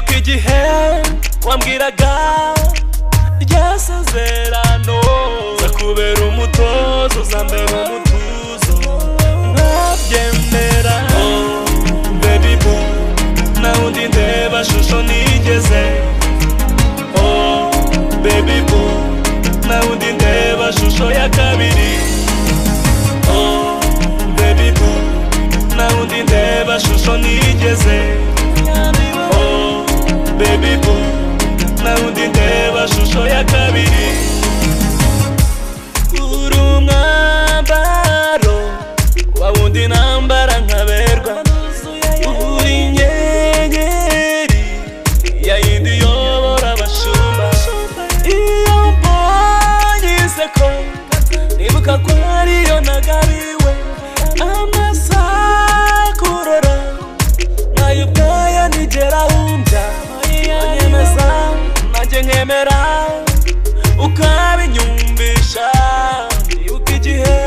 ndibuka igihe wambwiraga ryasezerano zakubera umutozo uzambera umutuzo nkabyemera. Baby boo nta wundi ndeba shusho nigeze. Baby boo nta wundi ndeba shusho ya kabiri. Baby boo nta wundi ndeba shusho nigeze. Baby boo nta wundi ndeba shusho ya kabiri. Uri umwambaro wa wundi nambara nkaberwa. Uri inyenyeri ya yindi yobora abashumba. Iyo mbonye inseko nibuka ko ariyo nagabiwe. Amasakurora nayo ubwayo nigera wumva. Anyemeza nanjye nkemera ukabinyumvisha. Ndibuka igihe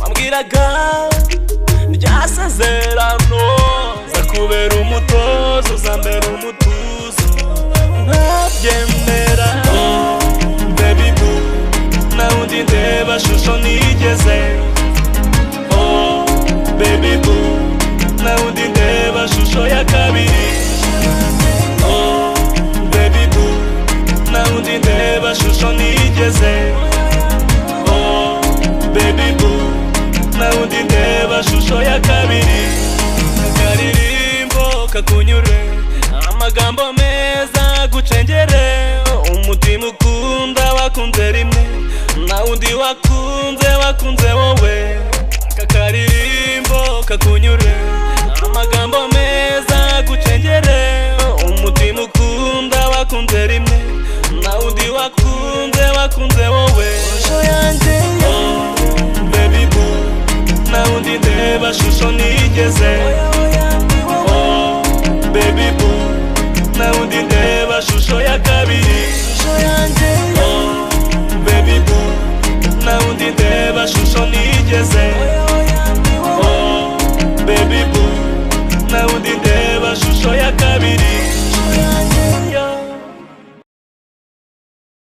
wambwiraga ryasezerano zakubera umutozo uzambera umutuzo nkabyemera. Baby boo nta wundi ndeba shusho nigeze. Baby boo nta wundi ndeba shusho ya kabiri. Baby boo nta wundi ndeba shusho nigeze. Baby boo nta wundi ndeba shusho ya kabiri. Akaririmbo kakunyure amagambo meza gucengere. Umutima ukunda wakunze rimwe nta wundi wakunze wowe. Akaririmbo kakunyure amagambo meza gucengere. Umutima ukunda wakunze rimwe nta wundi wakunze wowe. Shusho yanjye baby boo nta wundi ndeba shusho nigeze. Baby boo nta wundi ndeba shusho ya kabiri. Baby boo nta wundi ndeba shusho nigeze.